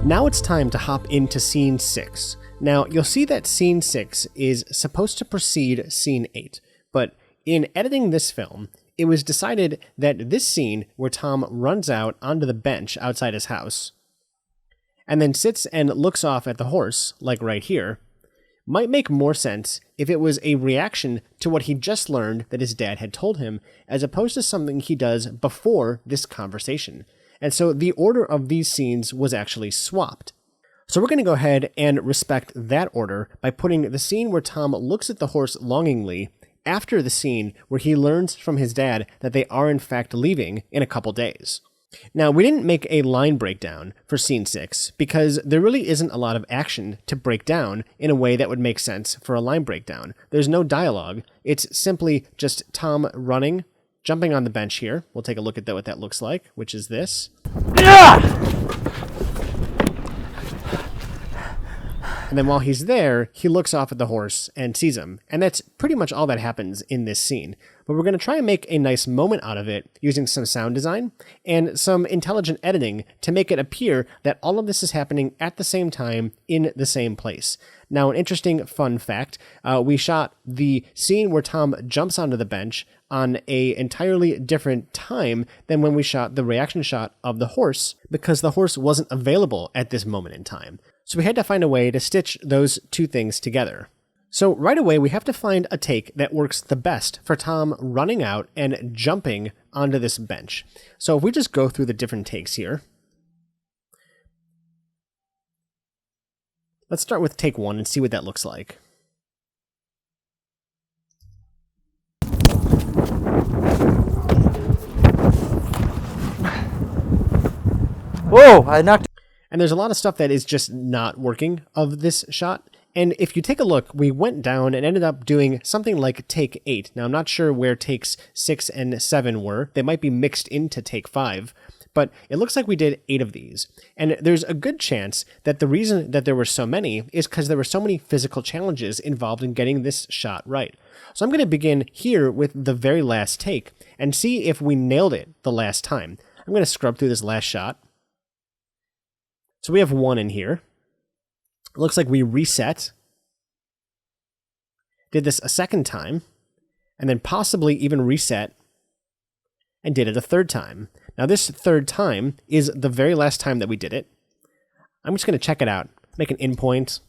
Now it's time to hop into scene 6. Now, you'll see that scene 6 is supposed to precede scene 8, but in editing this film, it was decided that this scene where Tom runs out onto the bench outside his house and then sits and looks off at the horse, like right here, might make more sense if it was a reaction to what he just learned that his dad had told him, as opposed to something he does before this conversation. And so the order of these scenes was actually swapped. So we're going to go ahead and respect that order by putting the scene where Tom looks at the horse longingly after the scene where he learns from his dad that they are in fact leaving in a couple days. Now, we didn't make a line breakdown for scene 6 because there really isn't a lot of action to break down in a way that would make sense for a line breakdown. There's no dialogue. It's simply just Tom running, jumping on the bench here. We'll take a look at what that looks like, which is this. And then while he's there, he looks off at the horse and sees him. And that's pretty much all that happens in this scene. But we're going to try and make a nice moment out of it using some sound design and some intelligent editing to make it appear that all of this is happening at the same time in the same place. Now, an interesting fun fact, we shot the scene where Tom jumps onto the bench on a entirely different time than when we shot the reaction shot of the horse, because the horse wasn't available at this moment in time. So we had to find a way to stitch those two things together. So right away, we have to find a take that works the best for Tom running out and jumping onto this bench. So if we just go through the different takes here. Let's start with take 1 and see what that looks like. Whoa, I knocked. And there's a lot of stuff that is just not working of this shot. And if you take a look, we went down and ended up doing something like take 8. Now, I'm not sure where takes 6 and 7 were. They might be mixed into take 5. But it looks like we did 8 of these. And there's a good chance that the reason that there were so many is because there were so many physical challenges involved in getting this shot right. So I'm going to begin here with the very last take and see if we nailed it the last time. I'm going to scrub through this last shot. So we have 1 in here. It looks like we reset, did this a second time, and then possibly even reset and did it a third time. Now this third time is the very last time that we did it. I'm just going to check it out, make an in point.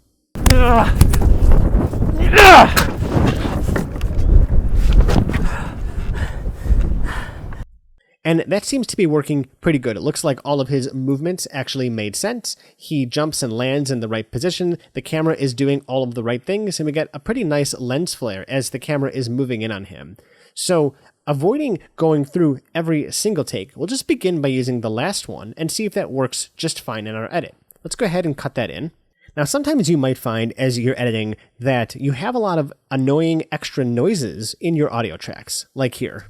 And that seems to be working pretty good. It looks like all of his movements actually made sense. He jumps and lands in the right position. The camera is doing all of the right things, and we get a pretty nice lens flare as the camera is moving in on him. So, avoiding going through every single take, we'll just begin by using the last one and see if that works just fine in our edit. Let's go ahead and cut that in. Now, sometimes you might find as you're editing that you have a lot of annoying extra noises in your audio tracks, like here.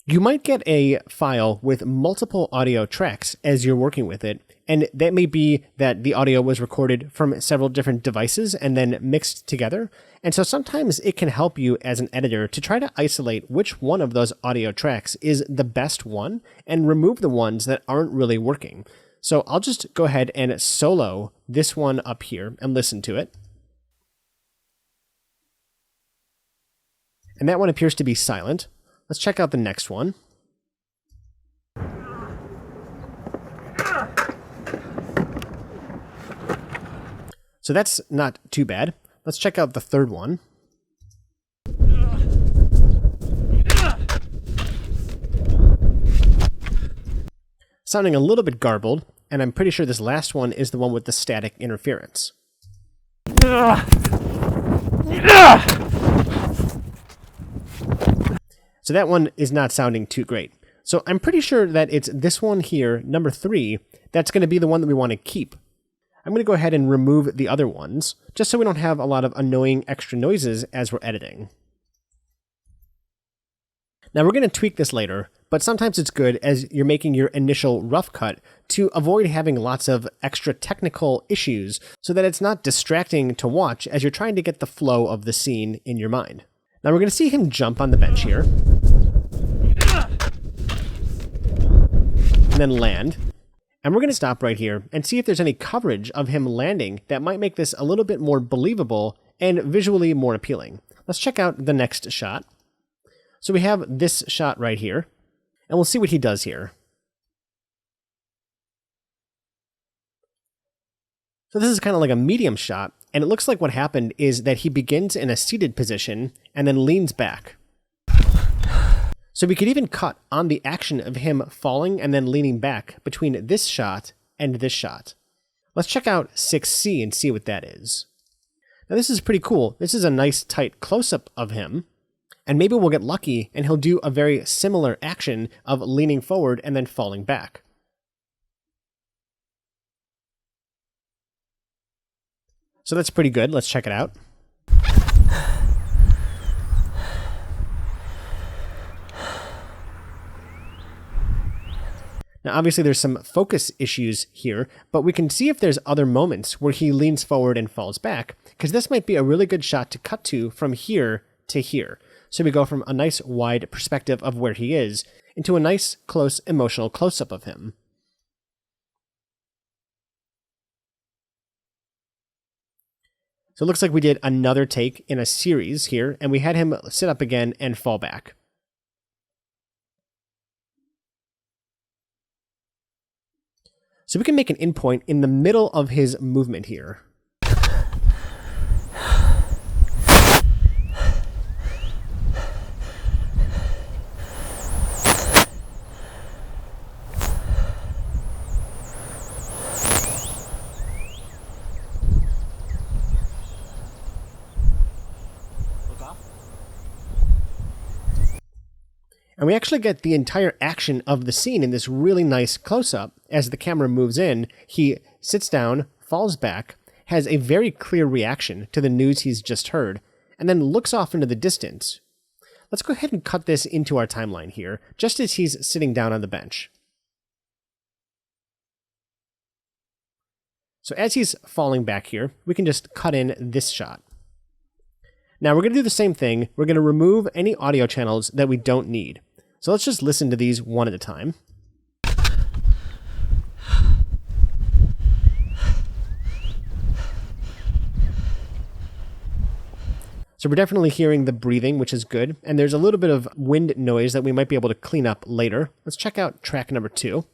You might get a file with multiple audio tracks as you're working with it, and that may be that the audio was recorded from several different devices and then mixed together. And so sometimes it can help you as an editor to try to isolate which one of those audio tracks is the best one and remove the ones that aren't really working. So I'll just go ahead and solo this one up here and listen to it. And that one appears to be silent. Let's check out the next one. So that's not too bad. Let's check out the third one. Sounding a little bit garbled, and I'm pretty sure this last one is the one with the static interference. So that one is not sounding too great. So I'm pretty sure that it's this one here, number 3, that's going to be the one that we want to keep. I'm going to go ahead and remove the other ones, just so we don't have a lot of annoying extra noises as we're editing. Now we're going to tweak this later, but sometimes it's good as you're making your initial rough cut to avoid having lots of extra technical issues so that it's not distracting to watch as you're trying to get the flow of the scene in your mind. Now we're going to see him jump on the bench here. and then land. And we're going to stop right here and see if there's any coverage of him landing that might make this a little bit more believable and visually more appealing. Let's check out the next shot. So we have this shot right here, and we'll see what he does here. So this is kind of like a medium shot, and it looks like what happened is that he begins in a seated position and then leans back. So we could even cut on the action of him falling and then leaning back between this shot and this shot. Let's check out 6C and see what that is. Now this is pretty cool. This is a nice tight close-up of him, and maybe we'll get lucky and he'll do a very similar action of leaning forward and then falling back. So that's pretty good. Let's check it out. Now, obviously, there's some focus issues here, but we can see if there's other moments where he leans forward and falls back, because this might be a really good shot to cut to from here to here. So we go from a nice wide perspective of where he is into a nice, close, emotional close-up of him. So it looks like we did another take in a series here, and we had him sit up again and fall back. So we can make an endpoint in the middle of his movement here. And we actually get the entire action of the scene in this really nice close-up. As the camera moves in, he sits down, falls back, has a very clear reaction to the news he's just heard, and then looks off into the distance. Let's go ahead and cut this into our timeline here, just as he's sitting down on the bench. So as he's falling back here, we can just cut in this shot. Now we're going to do the same thing. We're going to remove any audio channels that we don't need. So let's just listen to these one at a time. So we're definitely hearing the breathing, which is good. And there's a little bit of wind noise that we might be able to clean up later. Let's check out track number 2.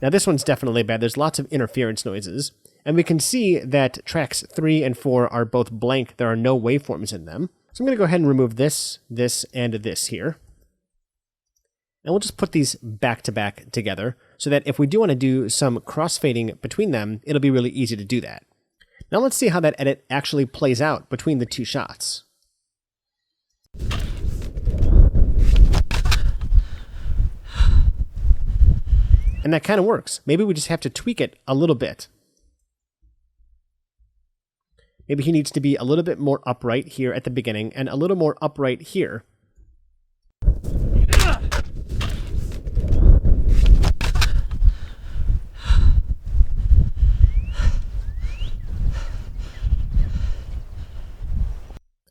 Now this one's definitely bad. There's lots of interference noises. And we can see that tracks 3 and 4 are both blank. There are no waveforms in them. So I'm going to go ahead and remove this, this, and this here. And we'll just put these back to back together so that if we do want to do some crossfading between them, it'll be really easy to do that. Now let's see how that edit actually plays out between the two shots. And that kind of works. Maybe we just have to tweak it a little bit. Maybe he needs to be a little bit more upright here at the beginning and a little more upright here.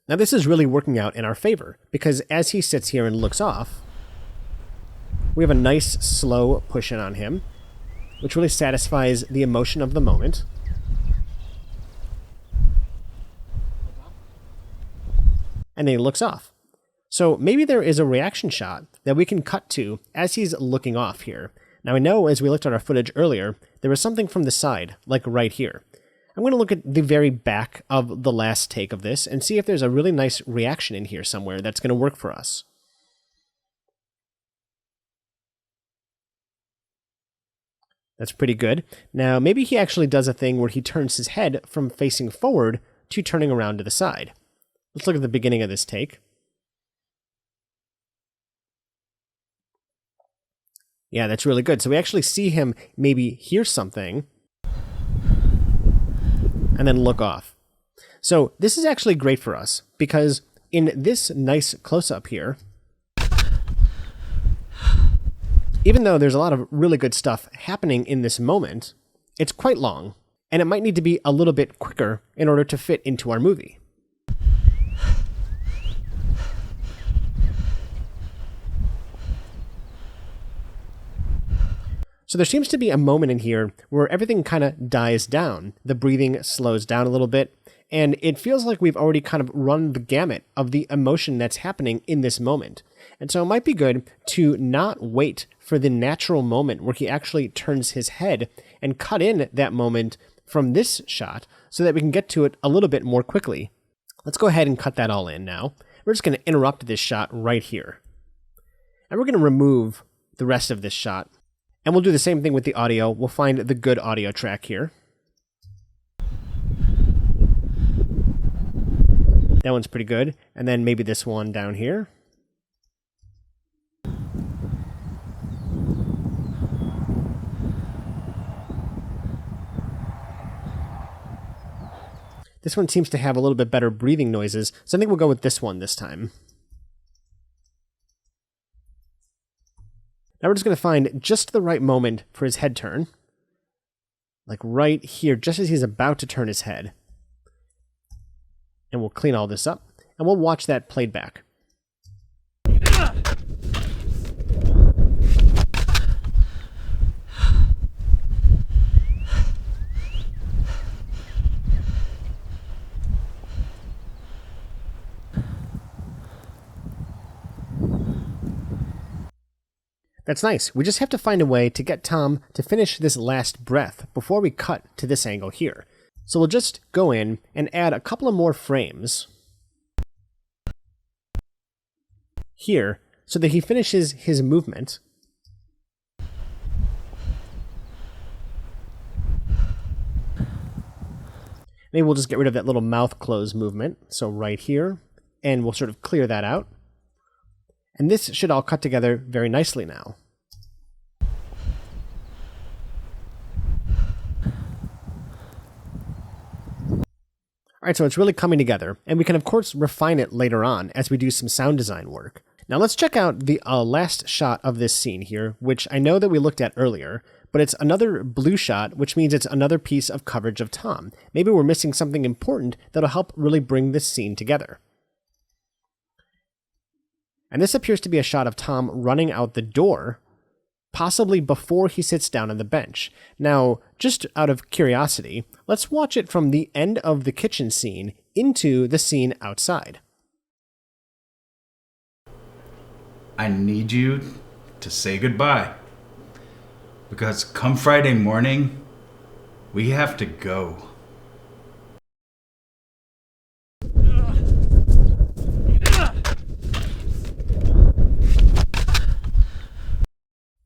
Now this is really working out in our favor, because as he sits here and looks off, we have a nice slow push in on him, which really satisfies the emotion of the moment. And then he looks off. So maybe there is a reaction shot that we can cut to as he's looking off here. Now I know as we looked at our footage earlier, there was something from the side, like right here. I'm going to look at the very back of the last take of this and see if there's a really nice reaction in here somewhere that's going to work for us. That's pretty good. Now maybe he actually does a thing where he turns his head from facing forward to turning around to the side. Let's look at the beginning of this take. Yeah, that's really good. So we actually see him maybe hear something and then look off. So this is actually great for us because in this nice close-up here, even though there's a lot of really good stuff happening in this moment, it's quite long, and it might need to be a little bit quicker in order to fit into our movie. So there seems to be a moment in here where everything kind of dies down. The breathing slows down a little bit, and it feels like we've already kind of run the gamut of the emotion that's happening in this moment. And so it might be good to not wait for the natural moment where he actually turns his head and cut in that moment from this shot so that we can get to it a little bit more quickly. Let's go ahead and cut that all in now. We're just going to interrupt this shot right here. And we're going to remove the rest of this shot. And we'll do the same thing with the audio. We'll find the good audio track here. That one's pretty good. And then maybe this one down here. This one seems to have a little bit better breathing noises, so I think we'll go with this one this time. Now we're just going to find just the right moment for his head turn. Like right here, just as he's about to turn his head. And we'll clean all this up, and we'll watch that played back. That's nice. We just have to find a way to get Tom to finish this last breath before we cut to this angle here. So we'll just go in and add a couple of more frames here so that he finishes his movement. Maybe we'll just get rid of that little mouth close movement. So right here, and we'll sort of clear that out. And this should all cut together very nicely now. All right, so it's really coming together, and we can of course refine it later on as we do some sound design work. Now let's check out the last shot of this scene here, which I know that we looked at earlier, but it's another blue shot, which means it's another piece of coverage of Tom. Maybe we're missing something important that'll help really bring this scene together. And this appears to be a shot of Tom running out the door, possibly before he sits down on the bench. Now, just out of curiosity, let's watch it from the end of the kitchen scene into the scene outside. I need you to say goodbye. Because come Friday morning, we have to go.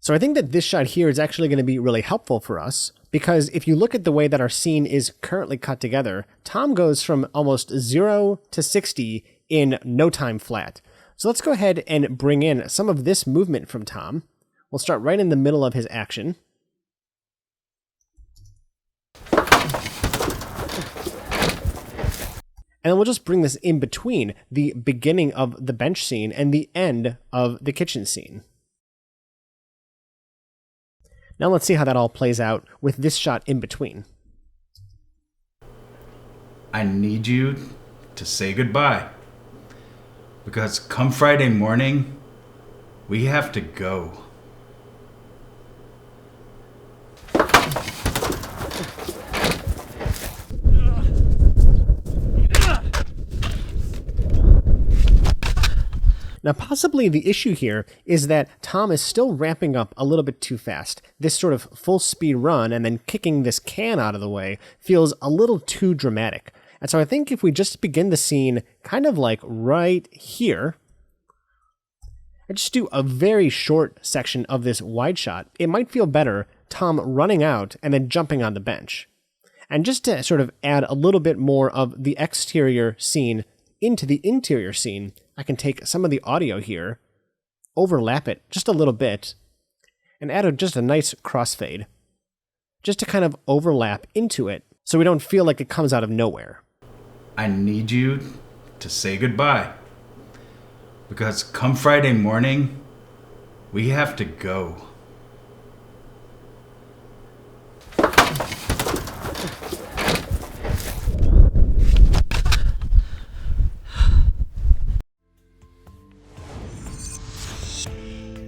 So I think that this shot here is actually going to be really helpful for us, because if you look at the way that our scene is currently cut together, Tom goes from almost 0 to 60 in no time flat. So let's go ahead and bring in some of this movement from Tom. We'll start right in the middle of his action. And then we'll just bring this in between the beginning of the bench scene and the end of the kitchen scene. Now let's see how that all plays out with this shot in between. I need you to say goodbye. Because come Friday morning, we have to go. Now, possibly the issue here is that Tom is still ramping up a little bit too fast. This sort of full speed run and then kicking this can out of the way feels a little too dramatic. And so I think if we just begin the scene kind of like right here, and just do a very short section of this wide shot, it might feel better Tom running out and then jumping on the bench. And just to sort of add a little bit more of the exterior scene into the interior scene, I can take some of the audio here, overlap it just a little bit, and add just a nice crossfade, just to kind of overlap into it so we don't feel like it comes out of nowhere. I need you to say goodbye. Because come Friday morning, we have to go.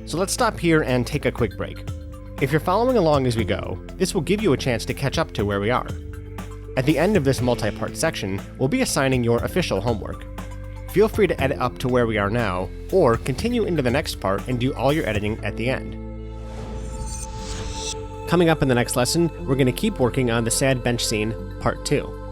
So let's stop here and take a quick break. If you're following along as we go, this will give you a chance to catch up to where we are. At the end of this multi-part section, we'll be assigning your official homework. Feel free to edit up to where we are now, or continue into the next part and do all your editing at the end. Coming up in the next lesson, we're going to keep working on the sad bench scene, part 2.